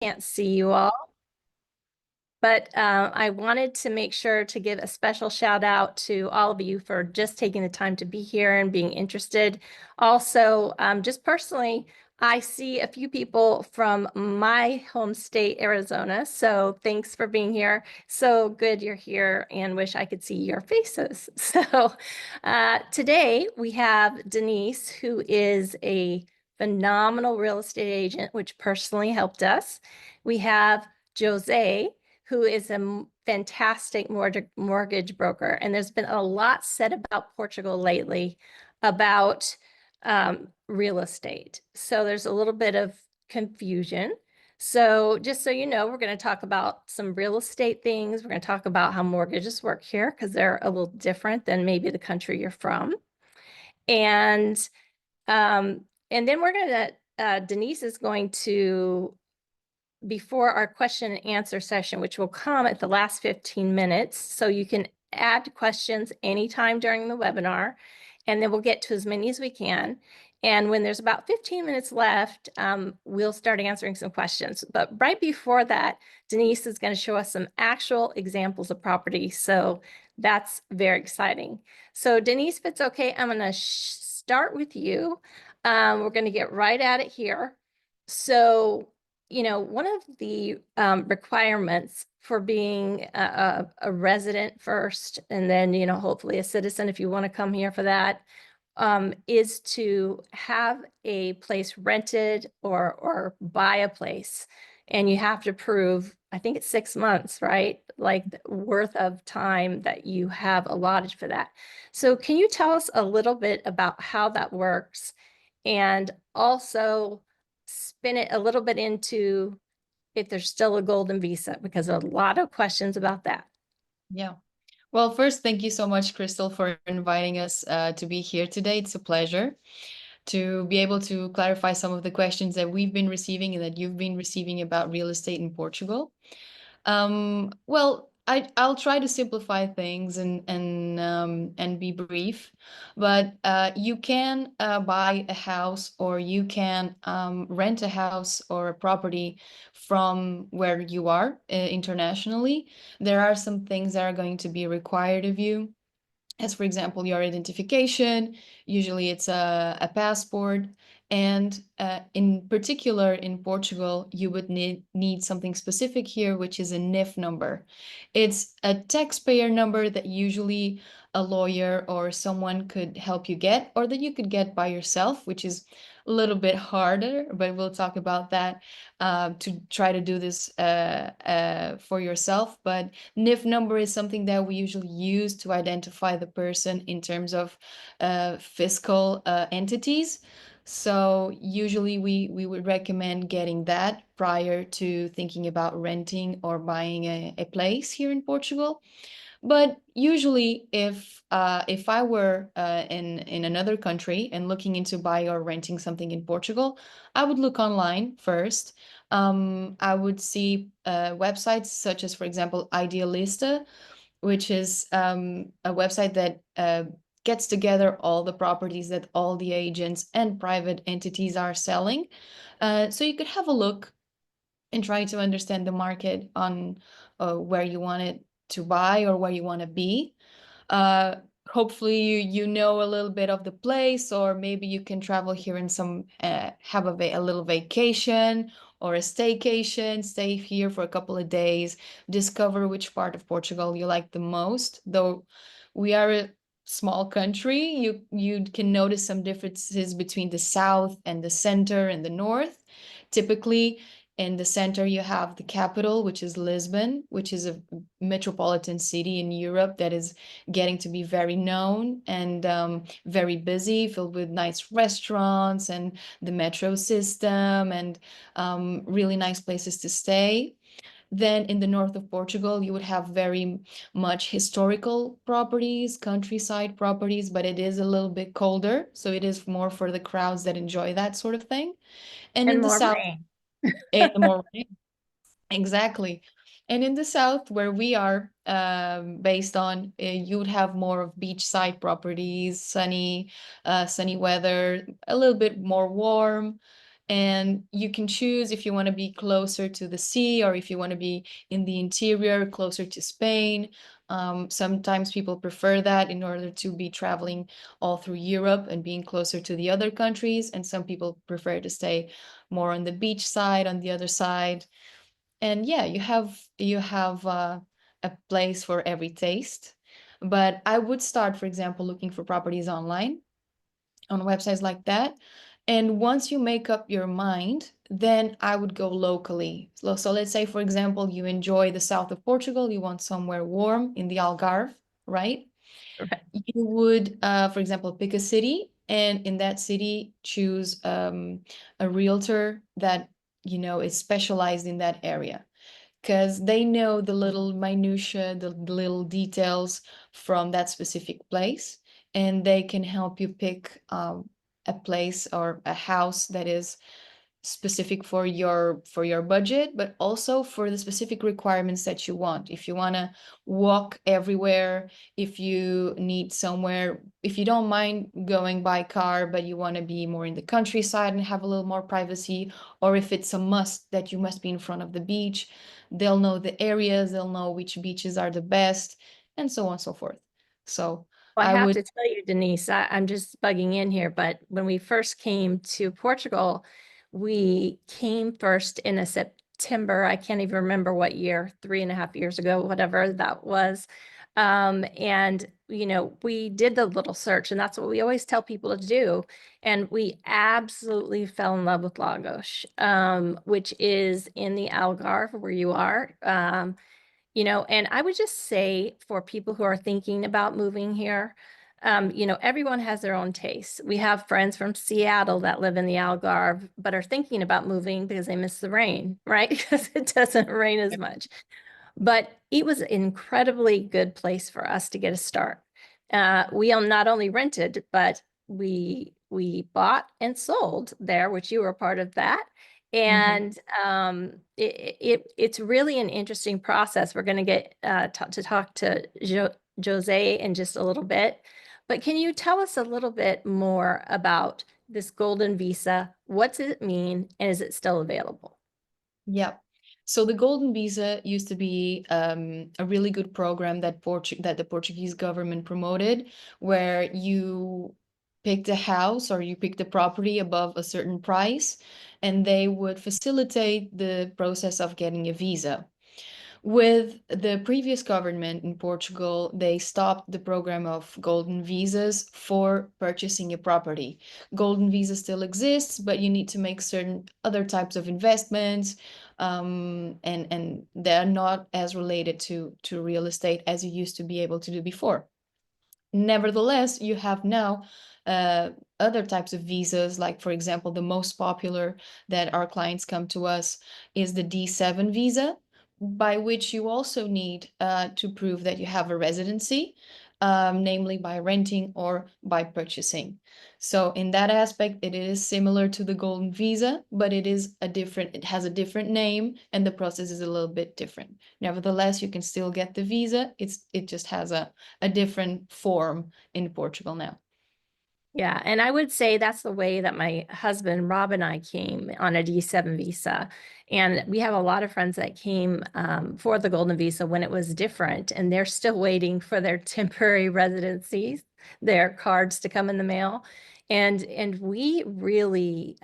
can't see you all. But I wanted to make sure to give a special shout out to all of you for just taking the time to be here and being interested. Also, just personally, I see a few people from my home state, Arizona. So thanks for being here. So good you're here and wish I could see your faces. So today we have Denise, who is a phenomenal real estate agent, which personally helped us. We have Jose, who is a fantastic mortgage broker. And there's been a lot said about Portugal lately about real estate. So there's a little bit of confusion. So just so you know, we're going to talk about some real estate things. We're going to talk about how mortgages work here because they're a little different than maybe the country you're from. And then we're going to, Denise is going to, before our question and answer session, which will come at the last 15 minutes. So you can add questions anytime during the webinar, and then we'll get to as many as we can. And when there's about 15 minutes left, we'll start answering some questions. But right before that, Denise is going to show us some actual examples of property. So that's very exciting. So Denise, if it's okay, I'm going to start with you. We're going to get right at it here. So one of the requirements for being a resident first, and then, hopefully a citizen if you want to come here for that, is to have a place rented or buy a place. And you have to prove, I think it's 6 months, right? Like worth of time that you have allotted for that. So can you tell us a little bit about how that works? And also spin it a little bit into if there's still a golden visa, because there are a lot of questions about that. Yeah. Well, first, thank you so much, Crystal, for inviting us to be here today. It's a pleasure to be able to clarify some of the questions that we've been receiving and that you've been receiving about real estate in Portugal. Well, I'll try to simplify things and be brief, but you can buy a house or you can rent a house or a property from where you are internationally. There are some things that are going to be required of you, as for example, your identification. Usually it's a passport. And in particular, in Portugal, you would need something specific here, which is a NIF number. It's a taxpayer number that usually a lawyer or someone could help you get, or that you could get by yourself, which is a little bit harder, but we'll talk about that to try to do this for yourself. But NIF number is something that we usually use to identify the person in terms of fiscal entities. So usually we would recommend getting that prior to thinking about renting or buying a place here in Portugal. But usually, if I were in another country and looking into buying or renting something in Portugal, I would look online first. I would see websites such as, for example, Idealista, which is a website that gets together all the properties that all the agents and private entities are selling. So you could have a look and try to understand the market on where you want it to buy or where you want to be. Uh, Hopefully you know a little bit of the place, or maybe you can travel here and have a little vacation or a staycation, stay here for a couple of days, discover which part of Portugal you like the most. Though we are a small country, you can notice some differences between the south and the center and the north. Typically, in the center, you have the capital, which is Lisbon, which is a metropolitan city in Europe that is getting to be very known and very busy, filled with nice restaurants and the metro system and really nice places to stay. Then in the north of Portugal, you would have very much historical properties, countryside properties, but it is a little bit colder. So it is more for the crowds that enjoy that sort of thing. And in And the more south, rain. and more exactly. And in the south, where we are based on, you would have more of beachside properties, sunny weather, a little bit more warm. And you can choose if you want to be closer to the sea or if you want to be in the interior, closer to Spain. Sometimes people prefer that in order to be traveling all through Europe and being closer to the other countries. And some people prefer to stay more on the beach side, on the other side. And yeah, you have a place for every taste. But I would start, for example, looking for properties online on websites like that. And once you make up your mind, then I would go locally. So let's say, for example, you enjoy the south of Portugal, you want somewhere warm in the Algarve, right? Right. You would, for example, pick a city, and in that city, choose a realtor that is specialized in that area, because they know the little minutia, the little details from that specific place, and they can help you pick a place or a house that is specific for your budget, but also for the specific requirements that you want. If you want to walk everywhere, if you need somewhere, if you don't mind going by car, but you want to be more in the countryside and have a little more privacy, or if it's a must that you must be in front of the beach, they'll know the areas, they'll know which beaches are the best, and so on and so forth. So Well, I I have would. to tell you, Denise, I'm just bugging in here, but when we first came to Portugal, we came first in a September. I can't even remember what year, 3.5 years ago, whatever that was. And, we did the little search, and that's what we always tell people to do. And we absolutely fell in love with Lagos, which is in the Algarve where you are. And I would just say for people who are thinking about moving here, everyone has their own tastes. We have friends from Seattle that live in the Algarve, but are thinking about moving because they miss the rain, right? Because it doesn't rain as much. But it was an incredibly good place for us to get a start. We not only rented, but we bought and sold there, which you were a part of that. Mhm. And it's really an interesting process. We're going to get to talk to Jose in just a little bit. But can you tell us a little bit more about this golden visa? What does it mean, and is it still available? Yeah. So the Golden Visa used to be a really good program that the Portuguese government promoted, where you picked a house or you picked a property above a certain price, and they would facilitate the process of getting a visa. With the previous government in Portugal, they stopped the program of golden visas for purchasing a property. Golden visa still exists, but you need to make certain other types of investments, and they're not as related to real estate as you used to be able to do before. Nevertheless, you have now uh, other types of visas, like, for example, the most popular that our clients come to us is the D7 visa, by which you also need to prove that you have a residency, namely by renting or by purchasing. So in that aspect, it is similar to the golden visa, but it has a different name, and the process is a little bit different. Nevertheless, you can still get the visa. It just has a different form in Portugal now. Yeah, and I would say that's the way that my husband Rob and I came on a D7 visa. And we have a lot of friends that came for the Golden Visa when it was different, and they're still waiting for their temporary residencies, their cards to come in the mail. And we really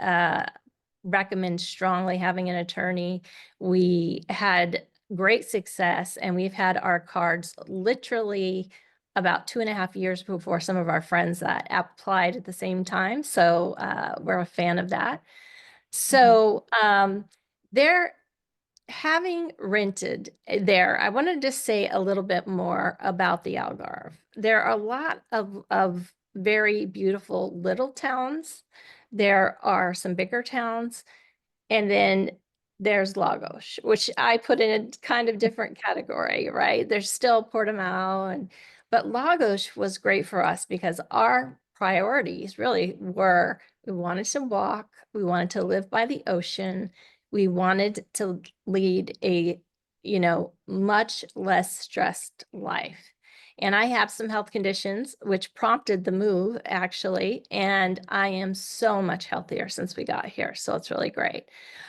recommend strongly having an attorney. We had great success, and we've had our cards literally about 2.5 years before some of our friends that applied at the same time. So we're a fan of that. Mhm. So they're having rented there. I want to just say a little bit more about the Algarve. There are a lot of very beautiful little towns. There are some bigger towns. And then there's Lagos, which I put in a kind of different category, right? There's still Portimao, but Lagos was great for us because our priorities really were we wanted to walk, we wanted to live by the ocean, we wanted to lead a, much less stressed life. And I have some health conditions, which prompted the move, actually. And I am so much healthier since we got here. So it's really great.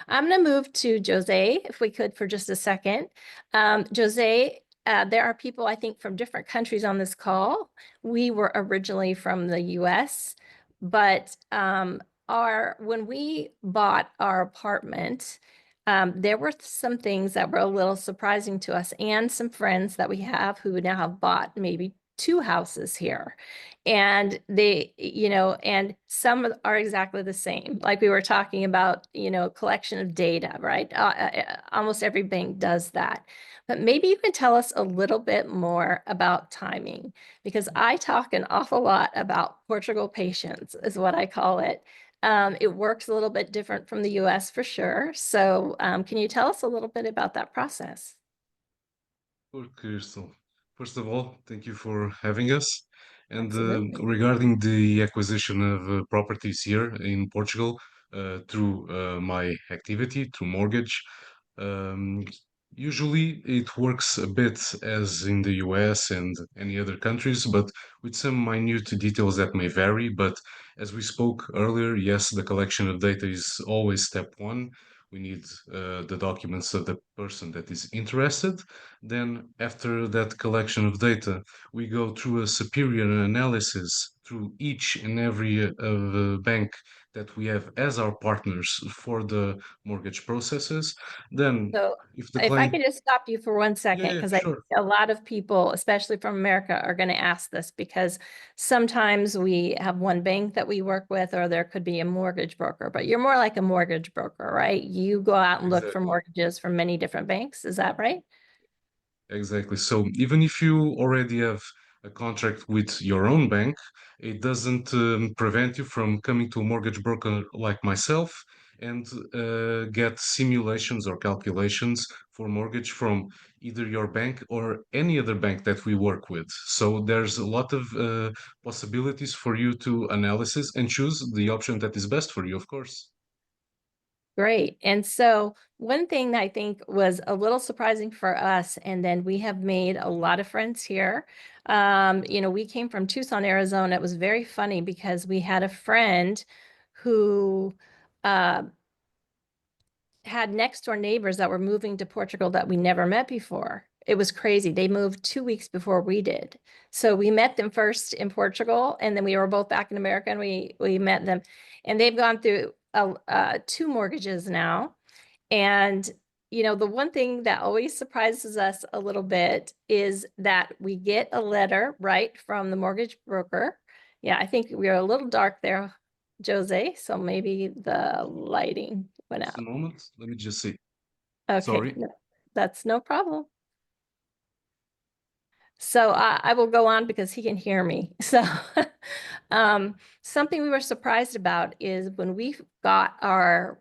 I'm going to move to Jose, if we could, for just a second. Jose, there are people, I think, from different countries on this call. We were originally from the US, but when we bought our apartment, there were some things that were a little surprising to us, and some friends that we have who now have bought maybe 2 houses here. And and some are exactly the same. Like we were talking about, collection of data, right? Almost every bank does that. But maybe you can tell us a little bit more about timing, because I talk an awful lot about Portugal patience, is what I call it. It works a little bit different from the US for sure. So can you tell us a little bit about that process? Sure, Crystal. First of all, thank you for having us. And Absolutely. regarding the acquisition of properties here in Portugal, through my activity, through mortgage, um, usually it works a bit as in the US and any other countries, but with some minute details that may vary. But as we spoke earlier, yes, the collection of data is always step one. We need the documents of the person that is interested. Then, after that collection of data, we go through a superior analysis through each and every bank that we have as our partners for the mortgage processes. Then, So if the if I client, could just stop you for one yeah, second, yeah, because I think sure, a lot of people, especially from America, are going to ask this, because sometimes we have one bank that we work with, or there could be a mortgage broker, but you're more like a mortgage broker, right? You go out and look for exactly. mortgages from many different banks. Is that right? Exactly. So even if you already have a contract with your own bank, it doesn't prevent you from coming to a mortgage broker like myself and get simulations or calculations for mortgage from either your bank or any other bank that we work with. So there's a lot of possibilities for you to analysis and choose the option that is best for you, of course. Great. And so one thing that I think was a little surprising for us, and then we have made a lot of friends here. We came from Tucson, Arizona. It was very funny because we had a friend who uh, had next door neighbors that were moving to Portugal that we never met before. It was crazy. They moved 2 weeks before we did. So we met them first in Portugal, and then we were both back in America, and we met them. And they've gone through 2 mortgages now. And the one thing that always surprises us a little bit is that we get a letter, right, from the mortgage broker. Yeah, I think we are a little dark there, Jose, so maybe the lighting went Just a out. moment. Let me just see. Okay, Sorry. no, that's no problem. So I will go on because he can hear me. So something we were surprised about is when we got our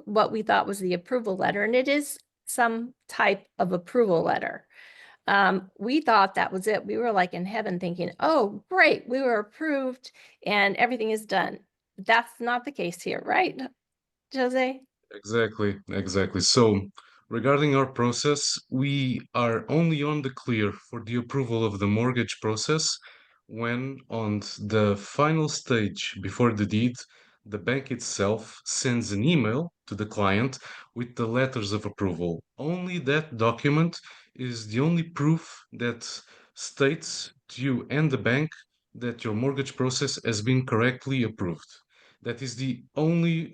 what we thought was the approval letter, and it is some type of approval letter. We thought that was it. We were like in heaven thinking, oh, great, we were approved and everything is done. That's not the case here, right, Jose? Exactly, exactly. So, regarding our process, we are only on the clear for the approval of the mortgage process when, on the final stage before the deed, the bank itself sends an email to the client with the letters of approval. Only that document is the only proof that states to you and the bank that your mortgage process has been correctly approved. That is the only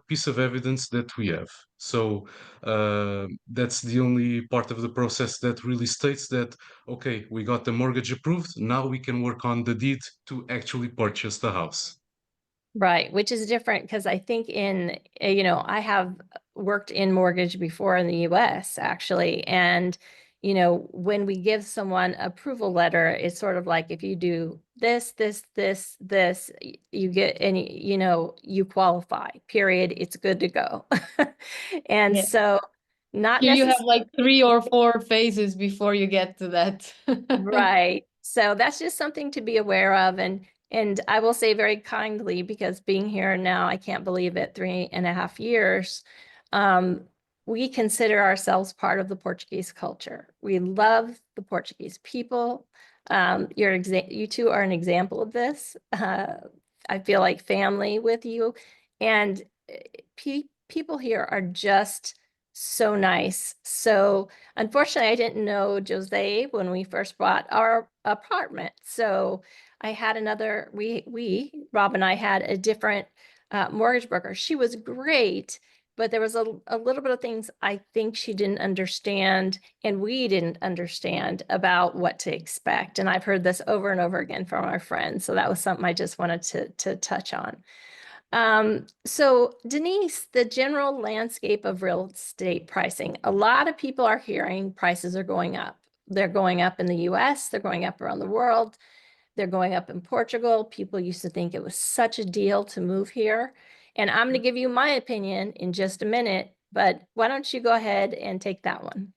piece of evidence that we have. So that's the only part of the process that really states that, okay, we got the mortgage approved. Now we can work on the deed to actually purchase the house. Right, which is different because I think I have worked in mortgage before in the US actually. And, when we give someone approval letter, it's sort of like if you do this, this, this, this, you get any, you qualify, period. It's good to go. And Yeah. so not Here you have necessarily. like 3 or 4 phases before you get to that. Right. So that's just something to be aware of. And I will say very kindly, because being here now, I can't believe it, 3.5 years, um, we consider ourselves part of the Portuguese culture. We love the Portuguese people. You two are an example of this. I feel like family with you, and people here are just so nice. So unfortunately, I didn't know Jose when we first bought our apartment. So I had another, Rob and I had a different mortgage broker. She was great, but there was a little bit of things I think she didn't understand and we didn't understand about what to expect. And I've heard this over and over again from our friends. So that was something I just wanted to touch on. So Denise, the general landscape of real estate pricing, a lot of people are hearing prices are going up. They're going up in the US, they're going up around the world, they're going up in Portugal. People used to think it was such a deal to move here. And I'm going to give you my opinion in just a minute, but why don't you go ahead and take that one?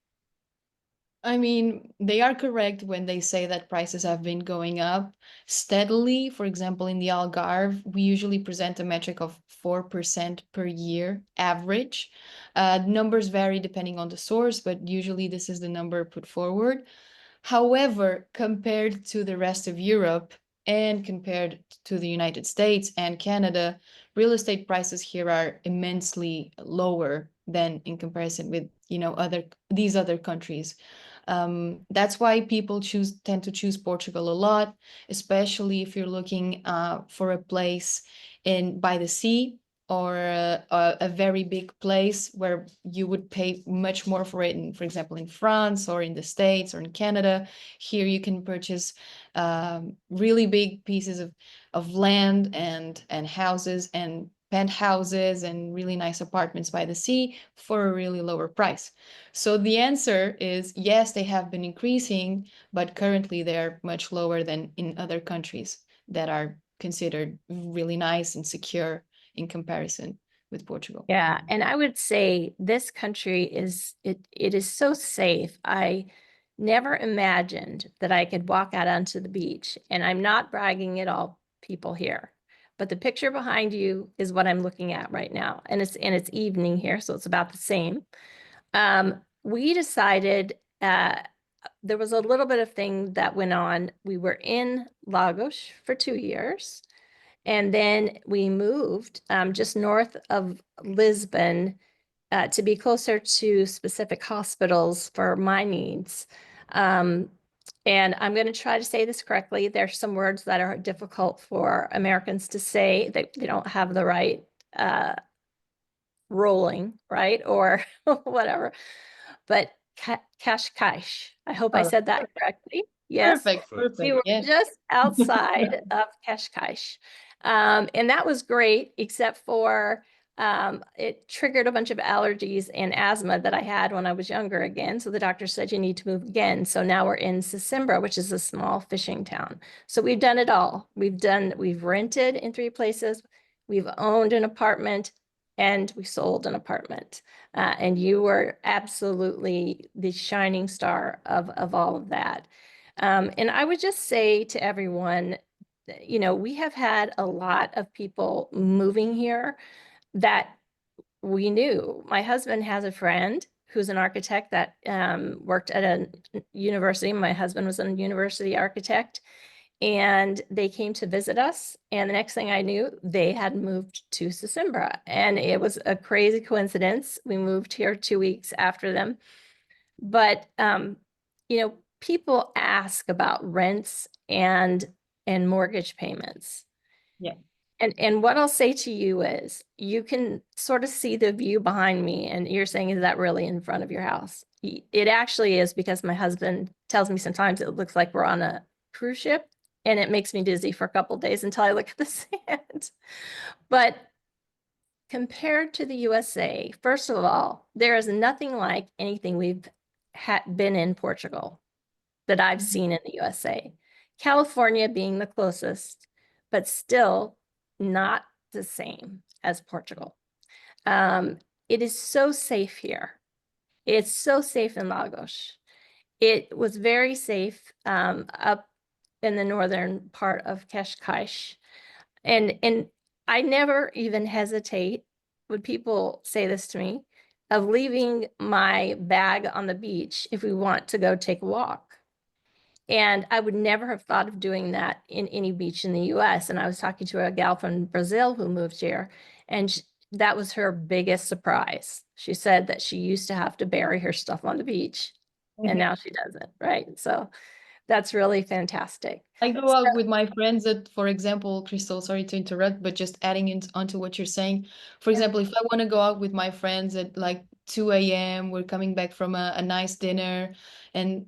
I mean, they are correct when they say that prices have been going up steadily. For example, in the Algarve, we usually present a metric of 4% per year average. Numbers vary depending on the source, but usually this is the number put forward. However, compared to the rest of Europe and compared to the United States and Canada, real estate prices here are immensely lower than in comparison with, these other countries. That's why people tend to choose Portugal a lot, especially if you're looking for a place by the sea or a very big place where you would pay much more for it. For example, in France or in the States or in Canada, here you can purchase really big pieces of land and houses and penthouses and really nice apartments by the sea for a really lower price. So the answer is yes, they have been increasing, but currently they're much lower than in other countries that are considered really nice and secure in comparison with Portugal. Yeah, and I would say this country it is so safe. I never imagined that I could walk out onto the beach, and I'm not bragging at all, people here. But the picture behind you is what I'm looking at right now, and it's evening here, so it's about the same. We decided there was a little bit of thing that went on. We were in Lagos for 2 years. And then we moved just north of Lisbon to be closer to specific hospitals for my needs. And I'm going to try to say this correctly. There's some words that are difficult for Americans to say that they don't have the right rolling, right? Or whatever. But Kashkash, I hope I Oh, said that correctly. Yes. perfect, Perfect. We perfect. were Yes. just outside of Kashkash. And that was great, except for it triggered a bunch of allergies and asthma that I had when I was younger again. So the doctor said, you need to move again. So now we're in Sesimbra, which is a small fishing town. So we've done it all. We've rented in 3 places. We've owned an apartment and we sold an apartment. And you were absolutely the shining star of all of that. And I would just say to everyone, we have had a lot of people moving here that we knew. My husband has a friend who's an architect that worked at a university. My husband was a university architect, and they came to visit us. And the next thing I knew, they had moved to Sesimbra. And it was a crazy coincidence. We moved here 2 weeks after them. But people ask about rents and mortgage payments. Yeah. And what I'll say to you is you can sort of see the view behind me, and you're saying, is that really in front of your house? It actually is, because my husband tells me sometimes it looks like we're on a cruise ship, and it makes me dizzy for a couple of days until I look at the sand. But compared to the USA, first of all, there is nothing like anything we've been in Portugal that I've seen in the USA. California being the closest, but still not the same as Portugal. It is so safe here. It's so safe in Lagos. It was very safe up in the northern part of Cascais. And I never even hesitate when people say this to me, of leaving my bag on the beach if we want to go take a walk. And I would never have thought of doing that in any beach in the US. And I was talking to a gal from Brazil who moved here, and that was her biggest surprise. She said that she used to have to bury her stuff on the beach, and now she doesn't, right? So that's really fantastic. I go out with my friends that, for example, Crystal, sorry to interrupt, but just adding in onto what you're saying. For example, if I want to go out with my friends at like 2 a.m., we're coming back from a nice dinner, and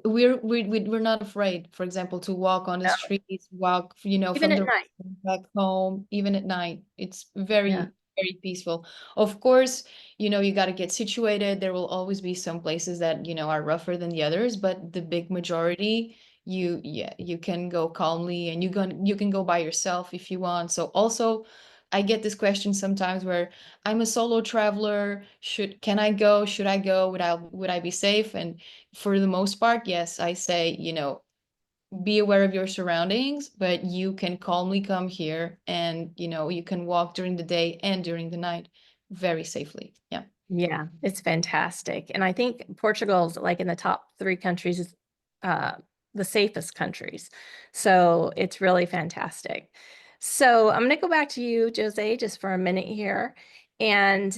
we're not afraid, for example, to walk on the No, streets, walk, you know, even from at the night. restaurant back home, even at night. It's Yeah. very peaceful. Of course, you know, you got to get situated. There will always be some places that, you know, are rougher than the others, but the big majority, you can go calmly, and you can go by yourself if you want. So also, I get this question sometimes where I'm a solo traveler. Can I go? Should I go? Would I be safe? And for the most part, yes, I say, you know, be aware of your surroundings, but you can calmly come here, and, you know, you can walk during the day and during the night very safely. Yeah. Yeah, it's fantastic. And I think Portugal's like in the top 3 countries, uh, the safest countries. So it's really fantastic. So I'm going to go back to you, Jose, just for a minute here. And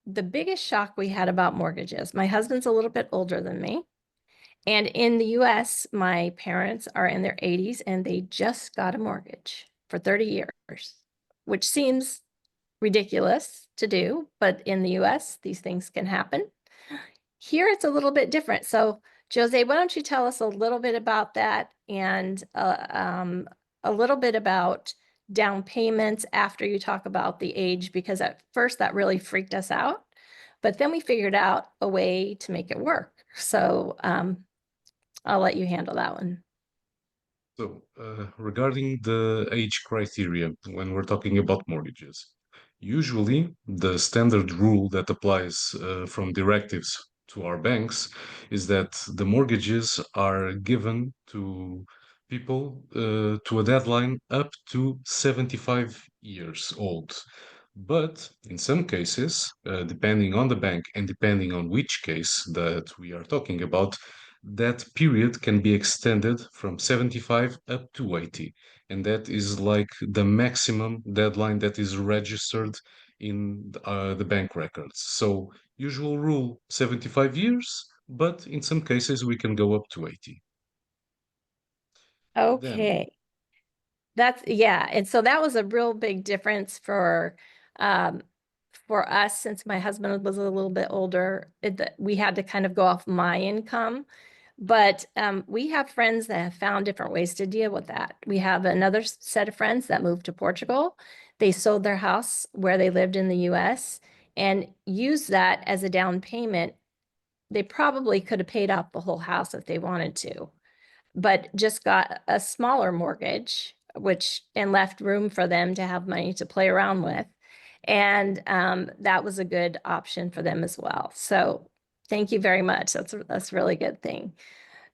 the biggest shock we had about mortgages, my husband's a little bit older than me. And in the US, my parents are in their 80s and they just got a mortgage for 30 years, which seems ridiculous to do, but in the US, these things can happen. Here, it's a little bit different. So, Jose, why don't you tell us a little bit about that, and a little bit about down payments after you talk about the age, because at first that really freaked us out, but then we figured out a way to make it work. So I'll let you handle that one. So, regarding the age criteria when we're talking about mortgages, usually the standard rule that applies from directives to our banks is that the mortgages are given to people to a deadline up to 75 years old. But in some cases, depending on the bank and depending on which case that we are talking about, that period can be extended from 75 up to 80. And that is like the maximum deadline that is registered in the bank records. So, usual rule 75 years, but in some cases we can go up to 80. Then, Okay. That's, yeah. And so that was a real big difference um, for us, since my husband was a little bit older. We had to kind of go off my income. But we have friends that have found different ways to deal with that. We have another set of friends that moved to Portugal. They sold their house where they lived in the US and used that as a down payment. They probably could have paid off the whole house if they wanted to, but just got a smaller mortgage, which and left room for them to have money to play around with. And that was a good option for them as well. So thank you very much. That's a really good thing.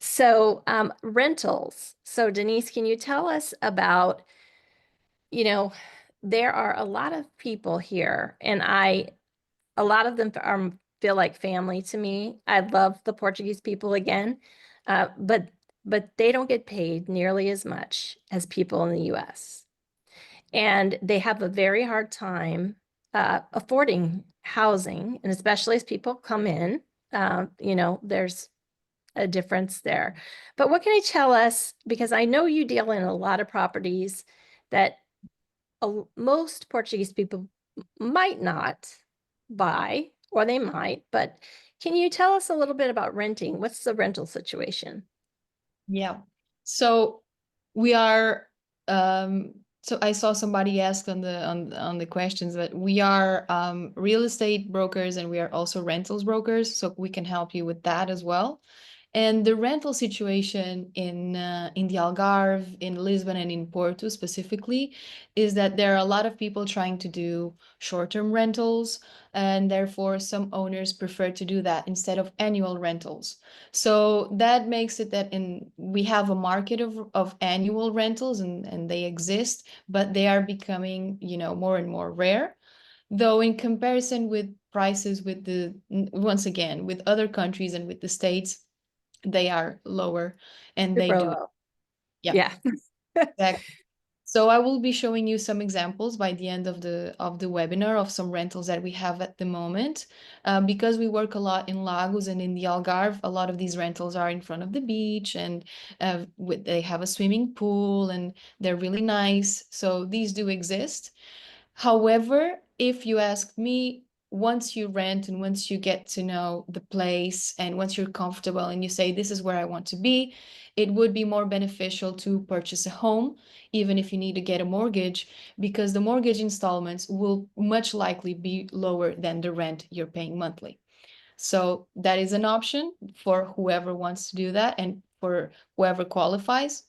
So rentals. So Denise, can you tell us about, you know, there are a lot of people here, and a lot of them feel like family to me. I love the Portuguese people again, but they don't get paid nearly as much as people in the US. And they have a very hard time affording housing, and especially as people come in, there's a difference there. But what can you tell us? Because I know you deal in a lot of properties that most Portuguese people might not buy, or they might, but can you tell us a little bit about renting? What's the rental situation? Yeah. So we are so I saw somebody ask on the questions that we are real estate brokers, and we are also rentals brokers, so we can help you with that as well. And the rental situation in the Algarve, in Lisbon, and in Porto specifically, is that there are a lot of people trying to do short-term rentals, and therefore some owners prefer to do that instead of annual rentals. So that makes it that we have a market of annual rentals, and they exist, but they are becoming, you know, more and more rare. Though in comparison with prices with once again, with other countries and with the States, they are lower, and they Super do. low. Yeah, Yeah. exactly. So I will be showing you some examples by the end of the webinar of some rentals that we have at the moment. Because we work a lot in Lagos and in the Algarve, a lot of these rentals are in front of the beach, and they have a swimming pool, and they're really nice. So these do exist. However, if you ask me, once you rent and once you get to know the place and once you're comfortable and you say, this is where I want to be, it would be more beneficial to purchase a home, even if you need to get a mortgage, because the mortgage installments will much likely be lower than the rent you're paying monthly. So that is an option for whoever wants to do that and for whoever qualifies,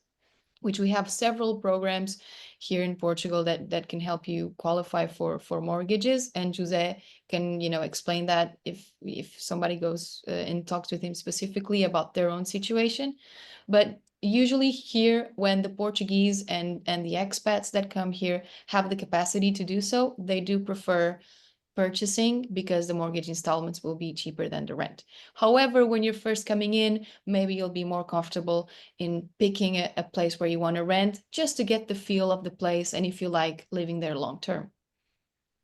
which we have several programs here in Portugal that can help you qualify for mortgages. And José can, explain that if somebody goes and talks with him specifically about their own situation. But usually here, when the Portuguese and the expats that come here have the capacity to do so, they do prefer purchasing because the mortgage installments will be cheaper than the rent. However, when you're first coming in, maybe you'll be more comfortable in picking a place where you want to rent just to get the feel of the place and if you like living there long term.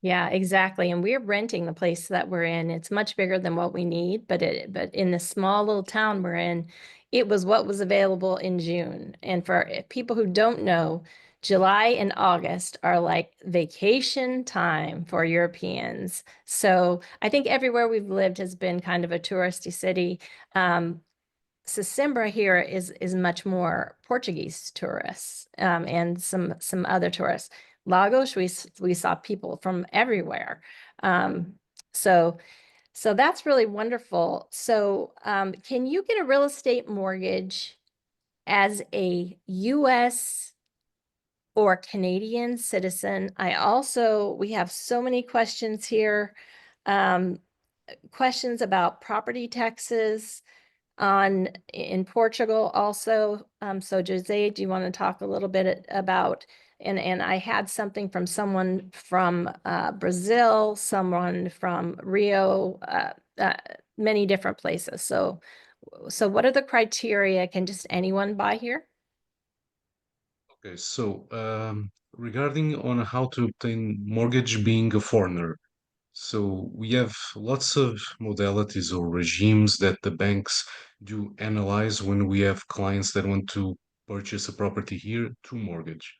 Yeah, exactly. And we're renting the place that we're in. It's much bigger than what we need, but in the small little town we're in, it was what was available in June. And for people who don't know, July and August are like vacation time for Europeans. So I think everywhere we've lived has been kind of a touristy city. Sesimbra here is much more Portuguese tourists, and some other tourists. Lagos, we saw people from everywhere. Um, so so that's really wonderful. So can you get a real estate mortgage as a US or Canadian citizen? We have so many questions here. Questions about property taxes in Portugal also. So Jose, do you want to talk a little bit about, and I had something from someone from Brazil, someone from Rio, many different places. So what are the criteria? Can just anyone buy here? Okay, so regarding on how to obtain mortgage being a foreigner, so we have lots of modalities or regimes that the banks do analyze when we have clients that want to purchase a property here to mortgage.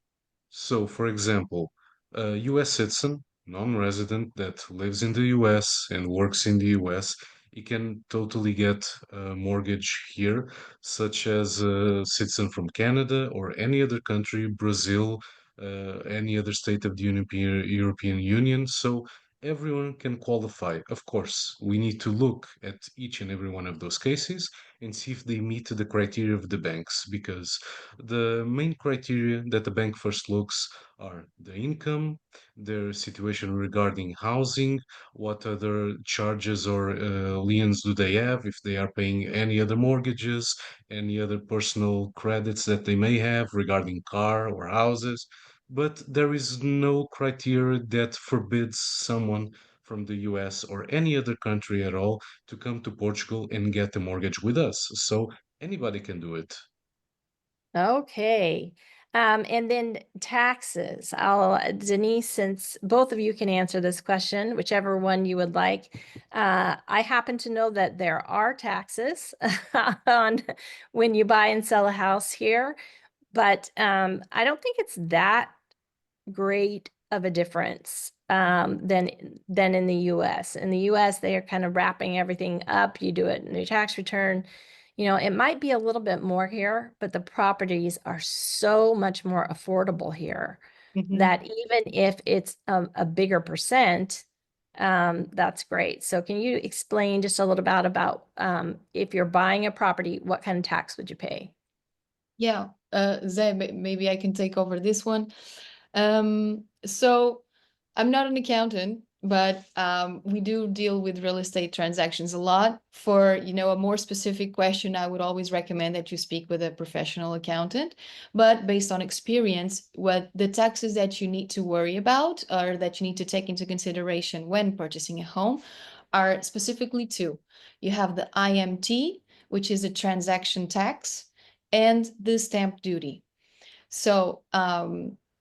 So, for example, a US citizen, non-resident that lives in the US and works in the US, he can totally get a mortgage here, such as a citizen from Canada or any other country, Brazil, any other state of the European Union. So everyone can qualify. Of course, we need to look at each and every one of those cases and see if they meet the criteria of the banks, because the main criteria that the bank first looks are the income, their situation regarding housing, what other charges or liens do they have, if they are paying any other mortgages, any other personal credits that they may have regarding car or houses. But there is no criteria that forbids someone from the US or any other country at all to come to Portugal and get a mortgage with us. So anybody can do it. Okay. And then taxes. Denise, since both of you can answer this question, whichever one you would like. I happen to know that there are taxes on when you buy and sell a house here, but I don't think it's that great of a difference than in the US. In the US, they are kind of wrapping everything up. You do it in your tax return. It might be a little bit more here, but the properties are so much more affordable here Mhm. that even if it's a bigger percent, that's great. So can you explain just a little bit about if you're buying a property, what kind of tax would you pay? Yeah, Zay, maybe I can take over this one. So I'm not an accountant, but we do deal with real estate transactions a lot. For, a more specific question, I would always recommend that you speak with a professional accountant. But based on experience, what the taxes that you need to worry about or that you need to take into consideration when purchasing a home are specifically two. You have the IMT, which is a transaction tax, and the stamp duty. So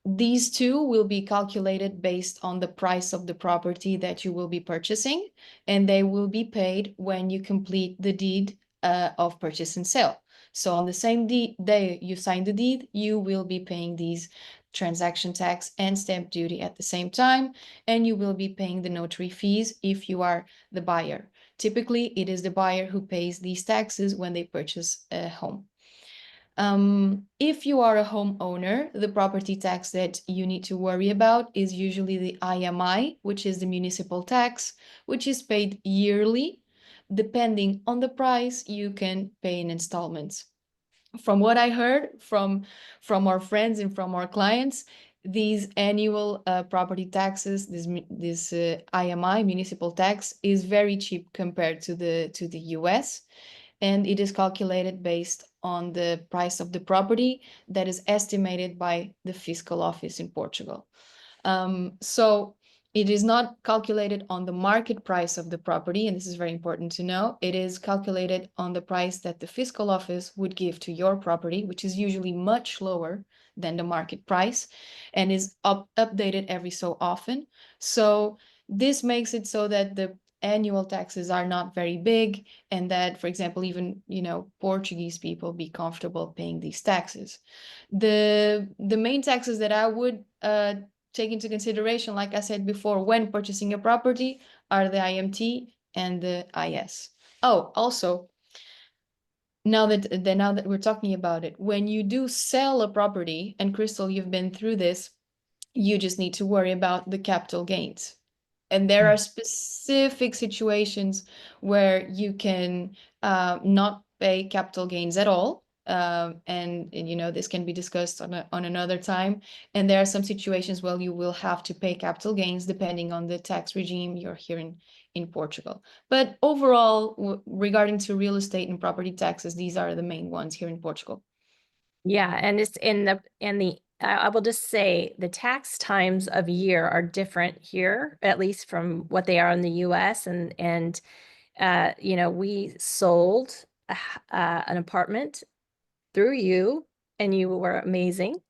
these two will be calculated based on the price of the property that you will be purchasing, and they will be paid when you complete the deed of purchase and sale. So on the same day you sign the deed, you will be paying these transaction tax and stamp duty at the same time, and you will be paying the notary fees if you are the buyer. Typically, it is the buyer who pays these taxes when they purchase a home. If you are a homeowner, the property tax that you need to worry about is usually the IMI, which is the municipal tax, which is paid yearly. Depending on the price, you can pay in installments. From what I heard from our friends and from our clients, these annual property taxes, this IMI, municipal tax, is very cheap compared to the US. And it is calculated based on the price of the property that is estimated by the fiscal office in Portugal. So it is not calculated on the market price of the property, and this is very important to know. It is calculated on the price that the fiscal office would give to your property, which is usually much lower than the market price, and is updated every so often. So this makes it so that the annual taxes are not very big, and that, for example, even Portuguese people be comfortable paying these taxes. The main taxes that I would take into consideration, like I said before, when purchasing a property are the IMT and the IS. Oh, also, now that we're talking about it, when you do sell a property, and Crystal, you've been through this, you just need to worry about the capital gains. And there are specific situations where you can not pay capital gains at all. And this can be discussed on another time. And there are some situations where you will have to pay capital gains depending on the tax regime you're here in Portugal. But overall, regarding to real estate and property taxes, these are the main ones here in Portugal. Yeah, and it's I will just say the tax times of year are different here, at least from what they are in the US. And we sold an apartment through you, and you were amazing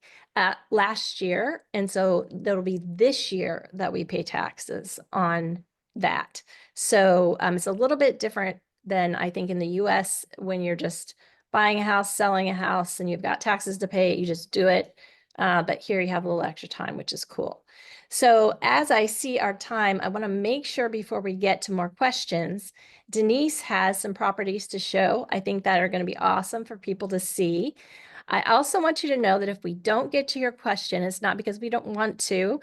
last year. And so that'll be this year that we pay taxes on that. So it's a little bit different than I think in the US when you're just buying a house, selling a house, and you've got taxes to pay, you just do it. But here you have a little extra time, which is cool. So as I see our time, I want to make sure before we get to more questions, Denise has some properties to show, I think, that are going to be awesome for people to see. I also want you to know that if we don't get to your question, it's not because we don't want to.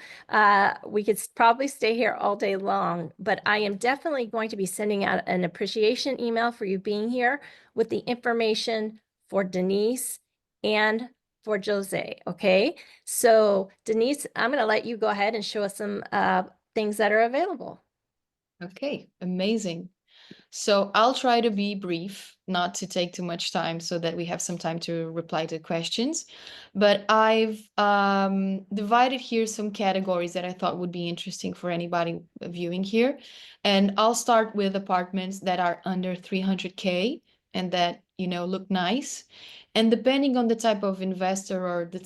We could probably stay here all day long, but I am definitely going to be sending out an appreciation email for you being here with the information for Denise and for Jose, okay? So Denise, I'm going to let you go ahead and show us some things that are available. Okay, amazing. So I'll try to be brief, not to take too much time so that we have some time to reply to questions. But I've divided here some categories that I thought would be interesting for anybody viewing here. And I'll start with apartments that are under 300K and that, look nice. And depending on the type of investor or the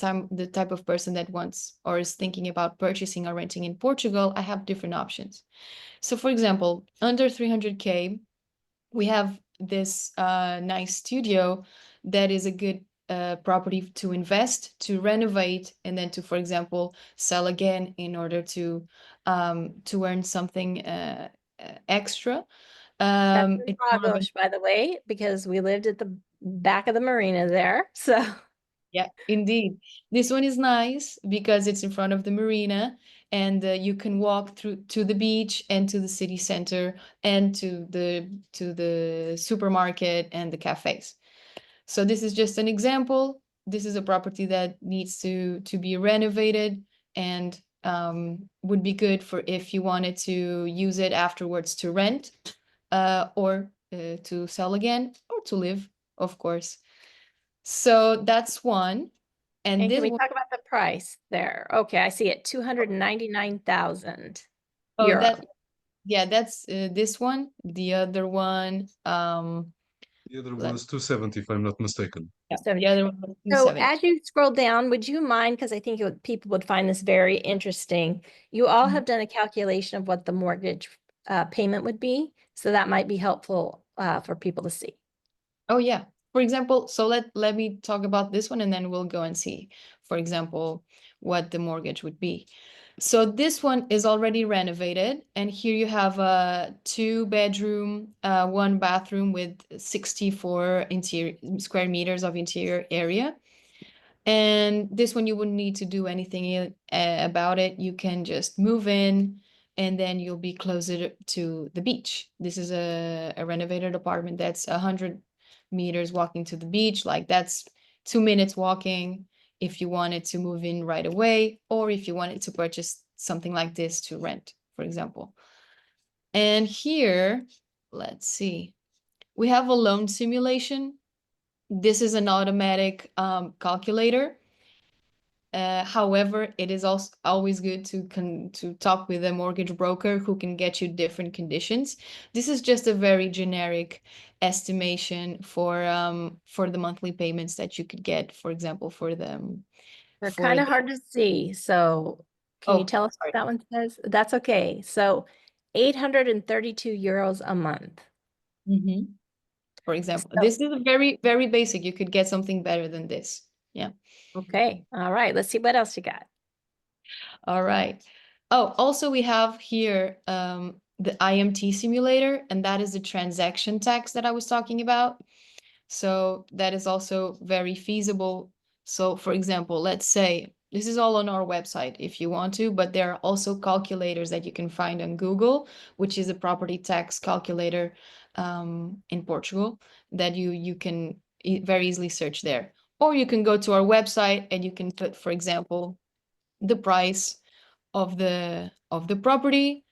type of person that wants or is thinking about purchasing or renting in Portugal, I have different options. So for example, under 300K, we have this nice studio that is a good property to invest, to renovate, and then to, for example, sell again in order to earn something extra. That's in It's one of Pragosh, by the way, because we lived at the back of the marina there. So Yeah, indeed. This one is nice because it's in front of the marina, and you can walk through to the beach and to the city center and to the supermarket and the cafes. So this is just an example. This is a property that needs to be renovated and would be good for if you wanted to use it afterwards to rent or to sell again or to live, of course. So that's one. And and can this we one, talk about the price there? Okay, I see it, 299,000 oh, euro. yeah, that's this one. The other one, The other Let- was 270, if I'm not mistaken. Yeah, So- the other one was So 270. as you scroll down, would you mind, because I think people would find this very interesting, you all Mhm. have done a calculation of what the mortgage payment would be. So that might be helpful for people to see. Oh yeah. For example, so let me talk about this one and then we'll go and see, for example, what the mortgage would be. So this one is already renovated, and here you have a 2 bedroom, 1 bathroom with 64 interior square meters of interior area. And this one, you wouldn't need to do anything about it. You can just move in and then you'll be closer to the beach. This is a renovated apartment that's 100 meters walking to the beach. Like that's 2 minutes walking if you wanted to move in right away, or if you wanted to purchase something like this to rent, for example. And here, let's see, we have a loan simulation. This is an automatic calculator. However, it is also always good to talk with a mortgage broker who can get you different conditions. This is just a very generic estimation for the monthly payments that you could get, for example, for them They're for kind of the hard to see. So can you oh tell us sorry. what that one says? That's okay. So 832 euros a month. Mhm. For example, So, this is a very very basic. You could get something better than this. Yeah. okay. All right. Let's see what else you got. All right. Oh, also we have here the IMT simulator, and that is the transaction tax that I was talking about. So that is also very feasible. So for example, let's say this is all on our website if you want to, but there are also calculators that you can find on Google, which is a property tax calculator in Portugal that you can very easily search there. Or you can go to our website and you can put, for example, the price of the property.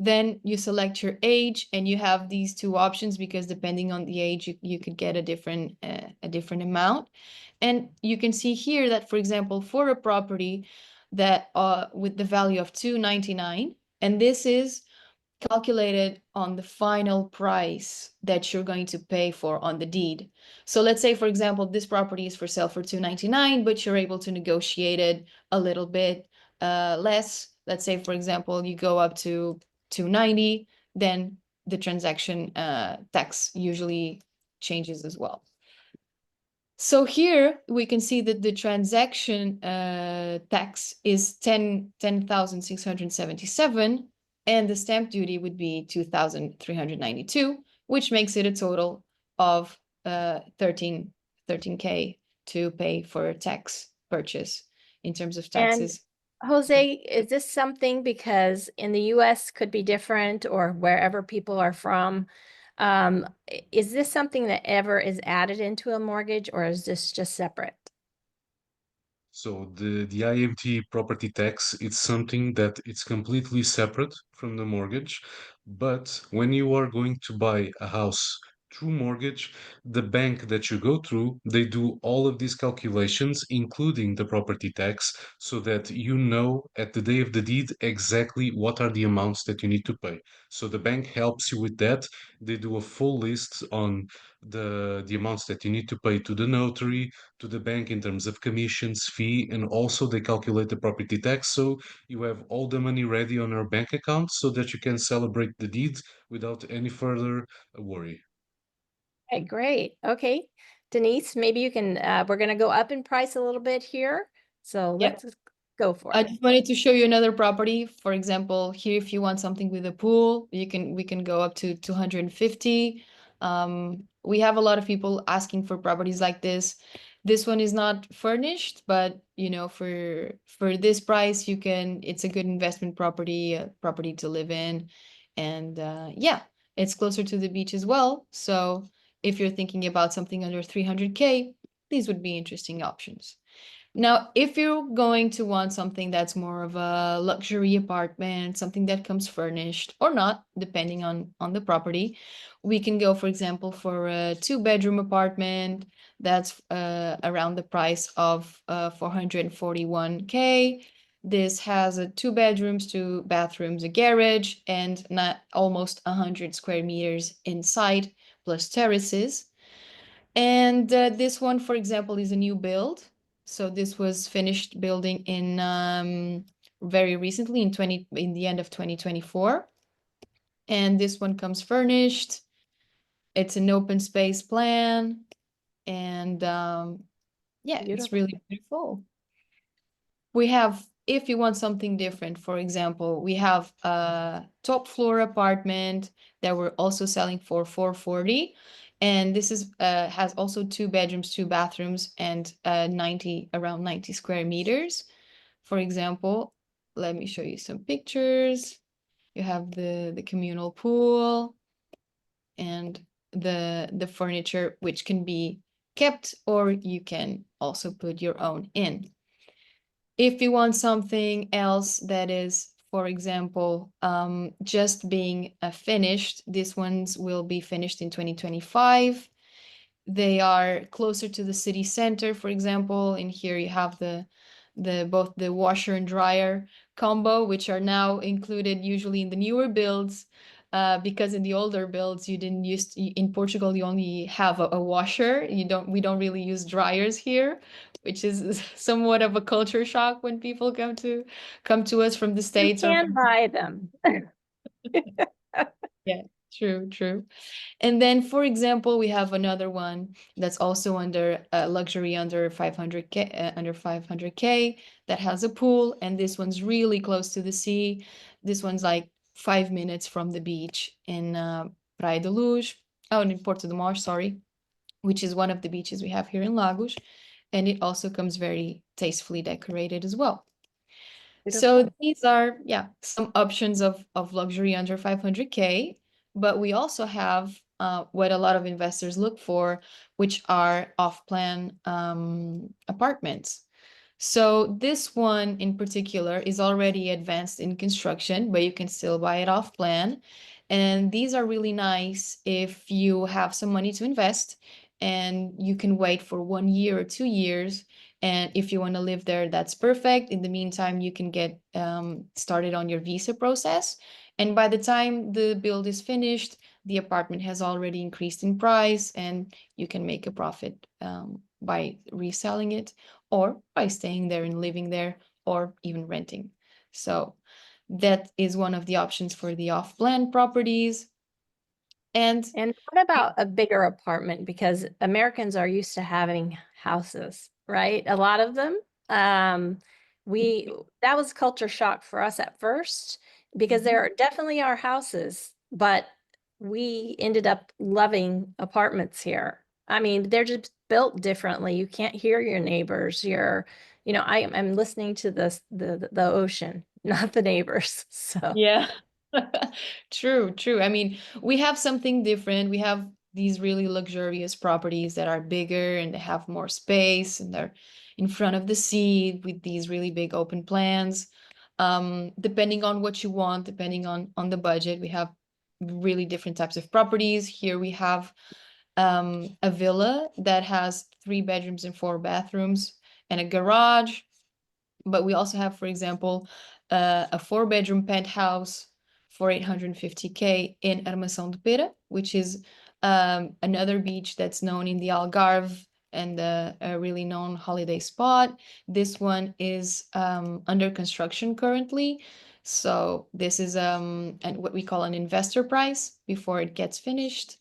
Then you select your age, and you have these two options because depending on the age, you could get a different amount. And you can see here that, for example, for a property that with the value of 299, and this is calculated on the final price that you're going to pay for on the deed. So let's say, for example, this property is for sale for 299, but you're able to negotiate it a little bit less. Let's say, for example, you go up to 290, then the transaction tax usually changes as well. So here we can see that the transaction tax is 10,677, and the stamp duty would be 2,392, which makes it a total of 13K to pay for tax purchase in terms of And taxes. Jose, is this something because in the US could be different or wherever people are from? Is this something that ever is added into a mortgage or is this just separate? So the IMT property tax, it's something that it's completely separate from the mortgage. But when you are going to buy a house through mortgage, the bank that you go through, they do all of these calculations, including the property tax, so that you know at the day of the deed exactly what are the amounts that you need to pay. So the bank helps you with that. They do a full list on the amounts that you need to pay to the notary, to the bank in terms of commissions, fee, and also they calculate the property tax. So you have all the money ready on your bank account so that you can celebrate the deed without any further worry. Okay, great. Okay. Denise, maybe you can, we're going to go up in price a little bit here. So Yep. let's go for I it. just wanted to show you another property. For example, here, if you want something with a pool, we can go up to 250. We have a lot of people asking for properties like this. This one is not furnished, but you know, for this price, you can. It's a good investment property, property to live in, and yeah, it's closer to the beach as well. So if you're thinking about something under 300K, these would be interesting options. Now, if you're going to want something that's more of a luxury apartment, something that comes furnished or not, depending on the property, we can go, for example, for a 2 bedroom apartment that's around the price of 441K. This has 2 bedrooms, 2 bathrooms, a garage, and not almost 100 square meters inside, plus terraces. And this one, for example, is a new build. So this was finished building in very recently in the end of 2024. And this one comes furnished. It's an open space plan. And yeah, it's Beautiful. really beautiful. We have, if you want something different, for example, we have a top floor apartment that we're also selling for 440. And this is has also 2 bedrooms, 2 bathrooms, and around 90 square meters. For example, let me show you some pictures. You have the communal pool and the furniture, which can be kept, or you can also put your own in. If you want something else that is, for example, just being finished, these ones will be finished in 2025. They are closer to the city center, for example. In here you have both the washer and dryer combo, which are now included usually in the newer builds, because in the older builds you didn't use in Portugal you only have a washer. We don't really use dryers here, which is somewhat of a culture shock when people come to us from the You States or can from buy them. yeah, true. And then, for example, we have another one that's also under luxury under 500K, under 500K, that has a pool, and this one's really close to the sea. This one's like 5 minutes from the beach in Praia de Luz, oh, in Porto de Mar, sorry, which is one of the beaches we have here in Lagos, and it also comes very tastefully decorated as well. So Beautiful. these are, yeah, some options of luxury under 500K, but we also have what a lot of investors look for, which are off-plan apartments. So this one in particular is already advanced in construction, but you can still buy it off plan. And these are really nice if you have some money to invest and you can wait for 1 year or 2 years. And if you want to live there, that's perfect. In the meantime, you can get started on your visa process. And by the time the build is finished, the apartment has already increased in price and you can make a profit by reselling it or by staying there and living there or even renting. So that is one of the options for the off-plan properties. And And what about a bigger apartment? Because Americans are used to having houses, right? A lot of them. Um, that was culture shock for us at first because there definitely are houses, but we ended up loving apartments here. I mean, they're just built differently. You can't hear your neighbors. I'm listening to the ocean, not the neighbors. So yeah, true. I mean, we have something different. We have these really luxurious properties that are bigger and they have more space and they're in front of the sea with these really big open plans. Depending on what you want, depending on the budget, we have really different types of properties. Here we have a villa that has 3 bedrooms and 4 bathrooms and a garage. But we also have, for example, a 4 bedroom penthouse for 850K in Armação de Pera, which is another beach that's known in the Algarve and a really known holiday spot. This one is under construction currently. So this is what we call an investor price before it gets finished.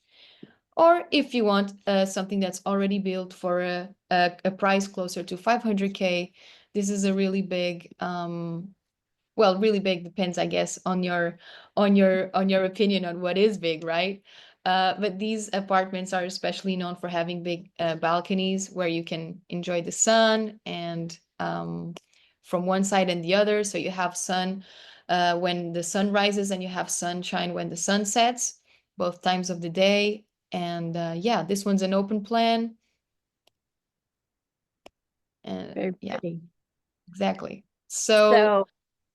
Or if you want something that's already built for a price closer to 500K, this is a really big, well, really big depends, I guess, on your opinion on what is big, right? But these apartments are especially known for having big balconies where you can enjoy the sun and from one side and the other. So you have sun when the sun rises and you have sunshine when the sun sets, both times of the day. And yeah, this one's an open plan. very Yeah, pretty. exactly. So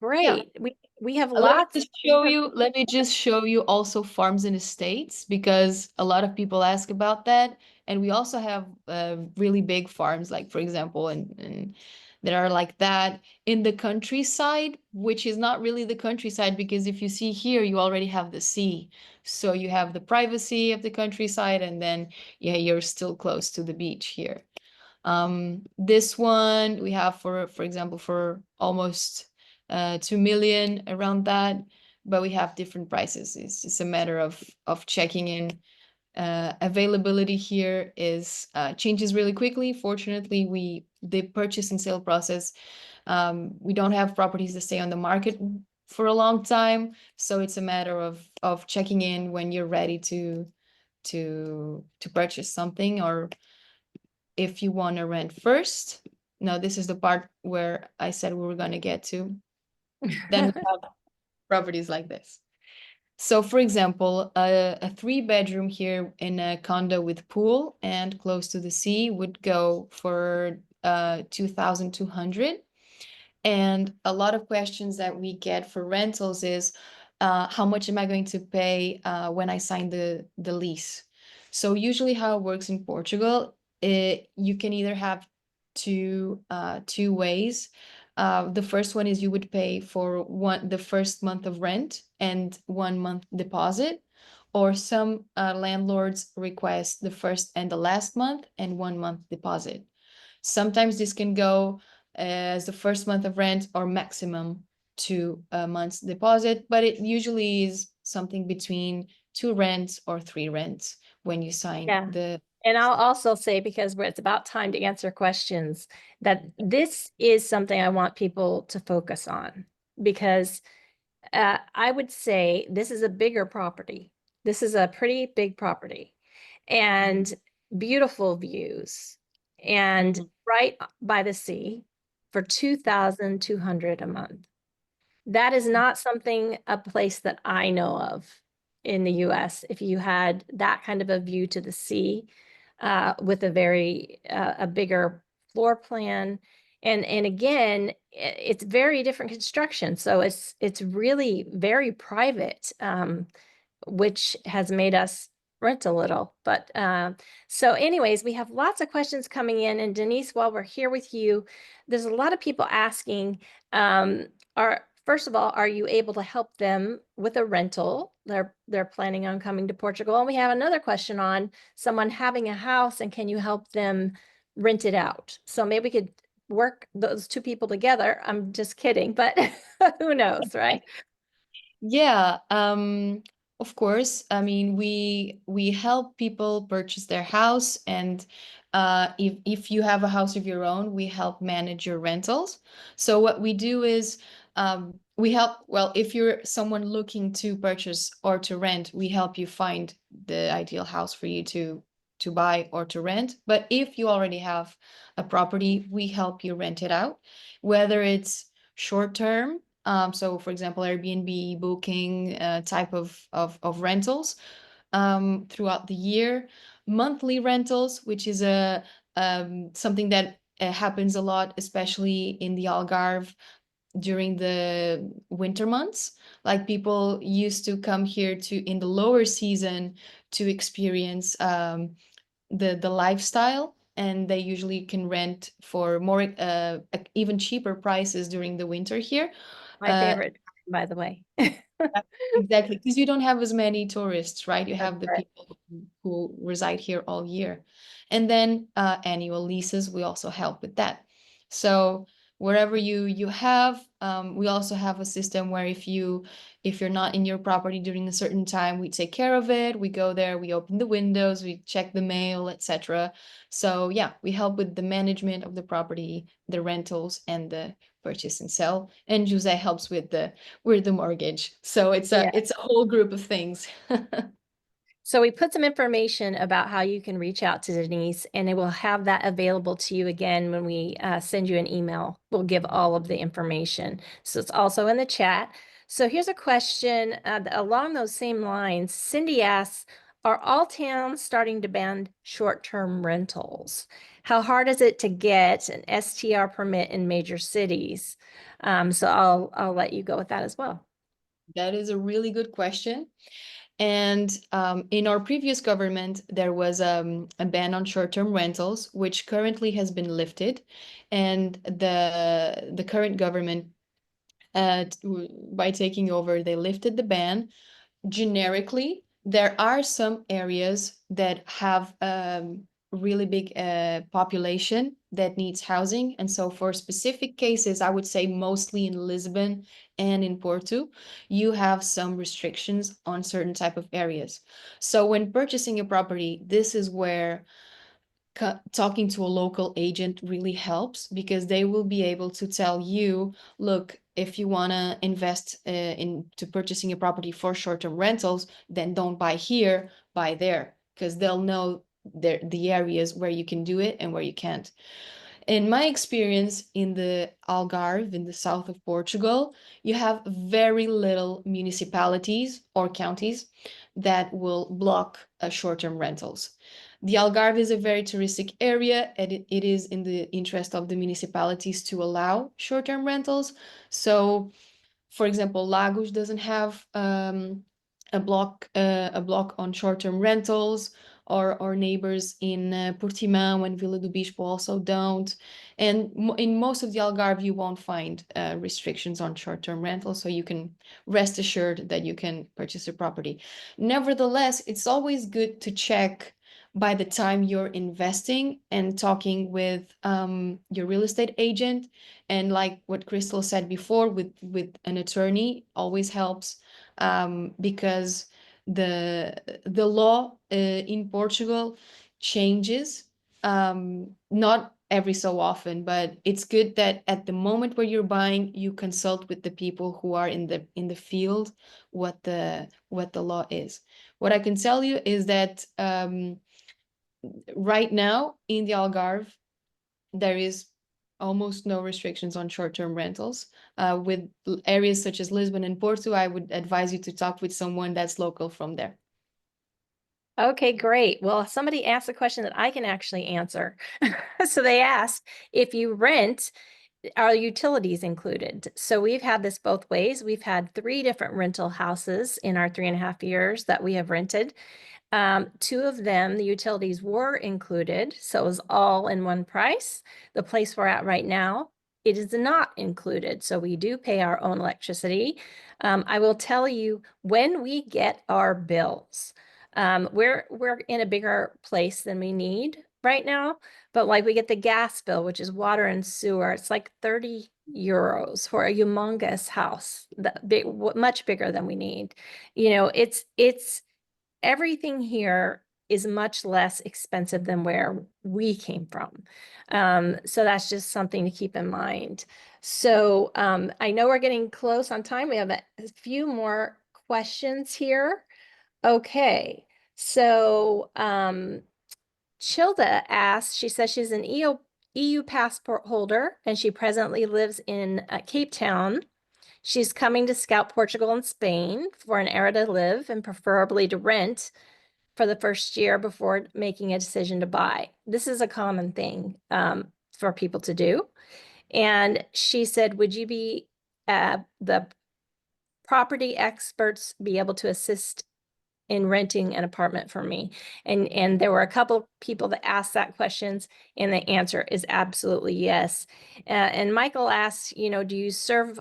So yeah, great. We have lots. let me just show you also farms and estates because a lot of people ask about that. And we also have really big farms, like for example, in that are like that in the countryside, which is not really the countryside, because if you see here, you already have the sea. So you have the privacy of the countryside, and then yeah, you're still close to the beach here. This one we have for example, for almost 2 million, around that, but we have different prices. It's just a matter of checking in. Availability here is changes really quickly. Fortunately, the purchase and sale process, we don't have properties that stay on the market for a long time, so it's a matter of checking in when you're ready to purchase something, or if you want to rent first. Now, this is the part where I said we were going to get to. Then we have properties like this. So, for example, a 3-bedroom here in a condo with pool and close to the sea would go for 2,200. And a lot of questions that we get for rentals is, how much am I going to pay when I sign the lease? So usually how it works in Portugal, you can either have two ways. The first one is you would pay for the first month of rent and 1 month deposit, or some landlords request the first and the last month and 1 month deposit. Sometimes this can go as the first month of rent, or maximum 2 months deposit, but it usually is something between 2 rents or 3 rents when you sign Yeah. the. And I'll also say, because it's about time to answer questions, that this is something I want people to focus on, because I would say this is a bigger property. This is a pretty big property and beautiful views and Mhm. right by the sea for 2,200 a month. That is not something, a place that I know of in the US. If you had that kind of a view to the sea, with a bigger floor plan. And again, it's very different construction. So it's really very private, which has made us rent a little. But so anyways, we have lots of questions coming in. And Denise, while we're here with you, there's a lot of people asking, first of all, are you able to help them with a rental? They're planning on coming to Portugal. And we have another question on someone having a house, and can you help them rent it out? So maybe we could work those two people together. I'm just kidding, but who knows, right? Yeah, of course. I mean, we help people purchase their house, and if you have a house of your own, we help manage your rentals. So what we do is, we help. Well, if you're someone looking to purchase or to rent, we help you find the ideal house for you to buy or to rent. But if you already have a property, we help you rent it out, whether it's short term. So for example, Airbnb booking type of rentals throughout the year, monthly rentals, which is something that happens a lot, especially in the Algarve during the winter months. Like, people used to come here to in the lower season to experience the lifestyle, and they usually can rent for more even cheaper prices during the winter here. My favorite, by the way. Exactly, because you don't have as many tourists, right? You That's have the right. people who reside here all year. And then annual leases, we also help with that. So wherever you have, we also have a system where if you're not in your property during a certain time, we take care of it. We go there, we open the windows, we check the mail, etc. So yeah, we help with the management of the property, the rentals, and the purchase and sell. And Jose helps with the mortgage. So it's Yeah. a whole group of things. So we put some information about how you can reach out to Denise, and it will have that available to you again when we send you an email. We'll give all of the information. So it's also in the chat. So here's a question along those same lines. Cindy asks, are all towns starting to ban short-term rentals? How hard is it to get an STR permit in major cities? So I'll let you go with that as well. That is a really good question. And in our previous government, there was a ban on short-term rentals, which currently has been lifted. And the current government, by taking over, they lifted the ban. Generically, there are some areas that have really big population that needs housing. And so for specific cases, I would say mostly in Lisbon and in Porto, you have some restrictions on certain type of areas. So when purchasing a property, this is where talking to a local agent really helps, because they will be able to tell you, look, if you want to invest into purchasing a property for short-term rentals, then don't buy here, buy there, because they'll know the areas where you can do it and where you can't. In my experience in the Algarve, in the south of Portugal, you have very little municipalities or counties that will block short-term rentals. The Algarve is a very touristic area, and it is in the interest of the municipalities to allow short-term rentals. So, for example, Lagos doesn't have a block on short-term rentals, or neighbors in Portimão and Vila do Bispo also don't. And in most of the Algarve, you won't find restrictions on short-term rentals, so you can rest assured that you can purchase a property. Nevertheless, it's always good to check by the time you're investing and talking with your real estate agent. And like what Crystal said before, with an attorney always helps, because the law in Portugal changes, not every so often, but it's good that at the moment where you're buying, you consult with the people who are in the field what the law is. What I can tell you is that right now in the Algarve, there is almost no restrictions on short-term rentals. With areas such as Lisbon and Porto, I would advise you to talk with someone that's local from there. Okay, great. Well, somebody asked a question that I can actually answer. So they asked, if you rent, are utilities included? So we've had this both ways. We've had 3 different rental houses in our 3.5 years that we have rented. 2 of them, the utilities were included, so it was all in one price. The place we're at right now, it is not included, so we do pay our own electricity. I will tell you, when we get our bills, we're in a bigger place than we need right now, but like we get the gas bill, which is water and sewer, it's like 30 euros for a humongous house, much bigger than we need. You know, it's everything here is much less expensive than where we came from. So that's just something to keep in mind. So I know we're getting close on time. We have a few more questions here. Okay, so Childa asked, she says she's an EU passport holder and she presently lives in Cape Town. She's coming to scout Portugal and Spain for an area to live and preferably to rent for the first year before making a decision to buy. This is a common thing for people to do. And she said, would you be the property experts be able to assist in renting an apartment for me? And there were a couple people that asked that questions, and the answer is absolutely yes. And Michael asks, you know, do you serve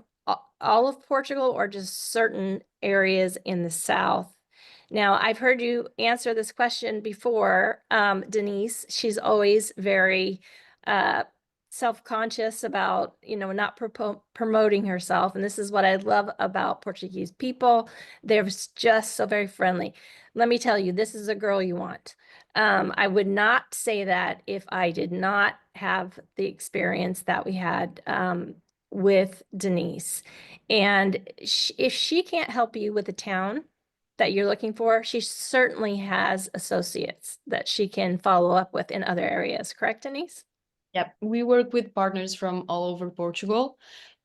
all of Portugal or just certain areas in the south? Now, I've heard you answer this question before, Denise. She's always very self-conscious about, you know, not promoting herself. And this is what I love about Portuguese people. They're just so very friendly. Let me tell you, this is a girl you want. I would not say that if I did not have the experience that we had with Denise. And if she can't help you with the town that you're looking for, she certainly has associates that she can follow up with in other areas. Correct, Denise? Yep, we work with partners from all over Portugal.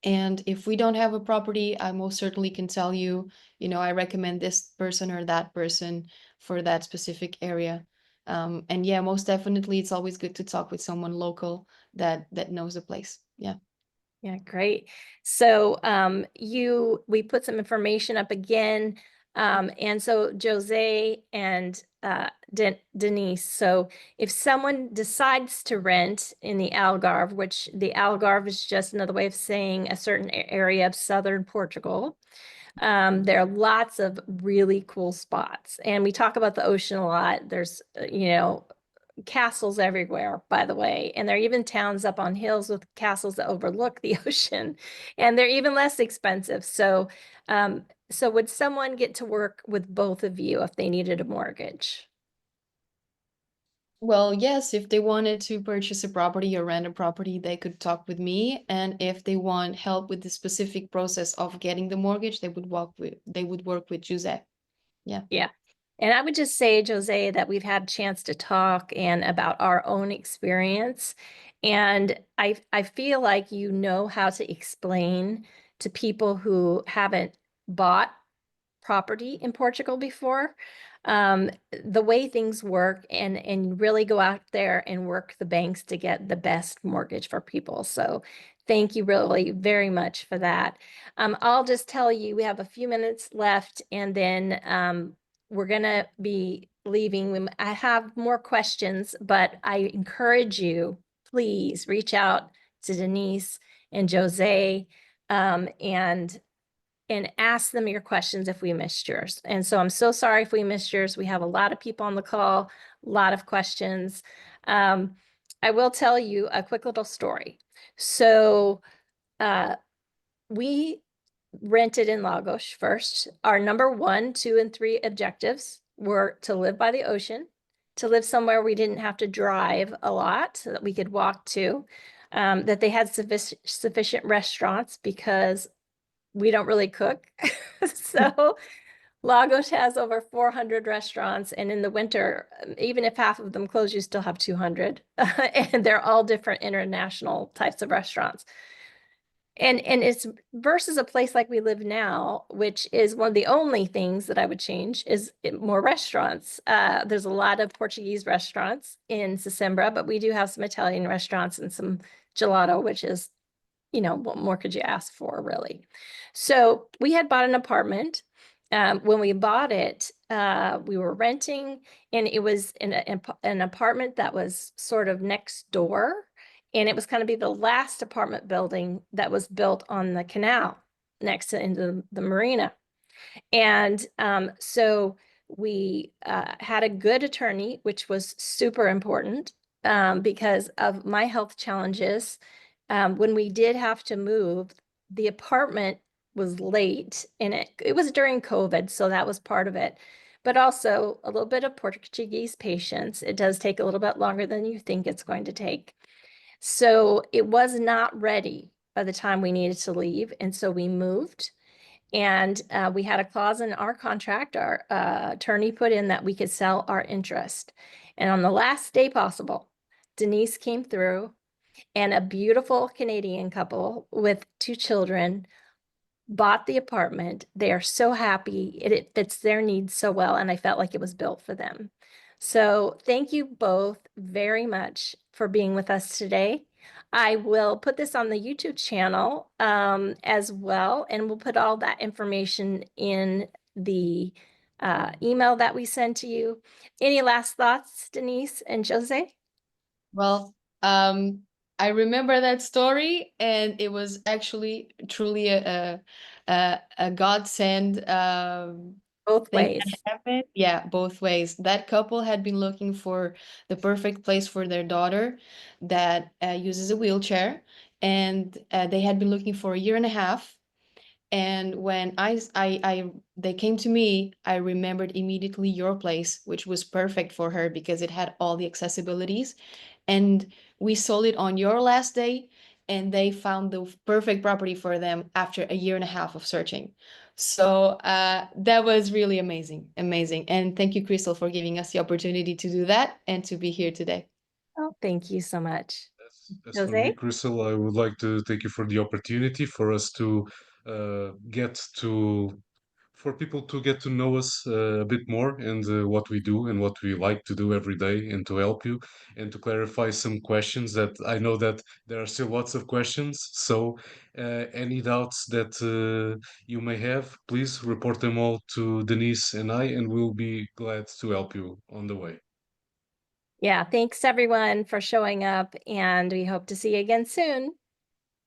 And if we don't have a property, I most certainly can tell you, you know, I recommend this person or that person for that specific area. And yeah, most definitely, it's always good to talk with someone local that knows the place. Yeah. Yeah, great. So we put some information up again. And so Jose and Denise, so if someone decides to rent in the Algarve, which the Algarve is just another way of saying a certain area of southern Portugal, there are lots of really cool spots. And we talk about the ocean a lot. There's, castles everywhere, by the way. And there are even towns up on hills with castles that overlook the ocean. And they're even less expensive. So would someone get to work with both of you if they needed a mortgage? Well, yes, if they wanted to purchase a property or rent a property, they could talk with me. And if they want help with the specific process of getting the mortgage, they would work with José. Yeah. Yeah. And I would just say, Jose, that we've had a chance to talk and about our own experience. And I feel like you know how to explain to people who haven't bought property in Portugal before, the way things work, and really go out there and work the banks to get the best mortgage for people. So thank you really very much for that. I'll just tell you, we have a few minutes left, and then we're gonna be leaving. I have more questions, but I encourage you, please reach out to Denise and Jose, and ask them your questions if we missed yours. And so I'm so sorry if we missed yours. We have a lot of people on the call, a lot of questions. I will tell you a quick little story. So we rented in Lagos first. Our number 1, 2, and 3 objectives were to live by the ocean, to live somewhere we didn't have to drive a lot, so that we could walk to, that they had sufficient restaurants because we don't really cook. So Lagos has over 400 restaurants, and in the winter, even if half of them close, you still have 200. And they're all different international types of restaurants. And it's versus a place like we live now, which is one of the only things that I would change is more restaurants. There's a lot of Portuguese restaurants in Sesimbra, but we do have some Italian restaurants and some gelato, which is, what more could you ask for, really? So we had bought an apartment. When we bought it, we were renting, and it was in an apartment that was sort of next door. And it was going to be the last apartment building that was built on the canal next to into the marina. And so we had a good attorney, which was super important because of my health challenges. When we did have to move, the apartment was late, and it was during COVID, so that was part of it. But also a little bit of Portuguese patience. It does take a little bit longer than you think it's going to take. So it was not ready by the time we needed to leave, and so we moved. And we had a clause in our contract, our attorney put in that we could sell our interest. And on the last day possible, Denise came through, and a beautiful Canadian couple with 2 children bought the apartment. They are so happy. It fits their needs so well, and I felt like it was built for them. So thank you both very much for being with us today. I will put this on the YouTube channel as well, and we'll put all that information in the email that we send to you. Any last thoughts, Denise and Jose? Well, I remember that story, and it was actually truly a godsend Both thing ways. that happened. Yeah, both ways. That couple had been looking for the perfect place for their daughter that uses a wheelchair, and they had been looking for a year and a half. And when they came to me, I remembered immediately your place, which was perfect for her because it had all the accessibilities. And we sold it on your last day, and they found the perfect property for them after a year and a half of searching. So that was really amazing, amazing. And thank you, Crystal, for giving us the opportunity to do that and to be here today. Oh, thank you so much. As for me, Jose? Crystal, I would like to thank you for the opportunity for us to get to for people to get to know us a bit more and what we do and what we like to do every day, and to help you and to clarify some questions that I know that there are still lots of questions. So any doubts that you may have, please report them all to Denise and I, and we'll be glad to help you on the way. Yeah, thanks everyone for showing up, and we hope to see you again soon.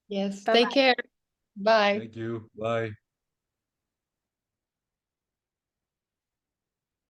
Yes, Bye-bye. take care. Bye. Thank you. Bye.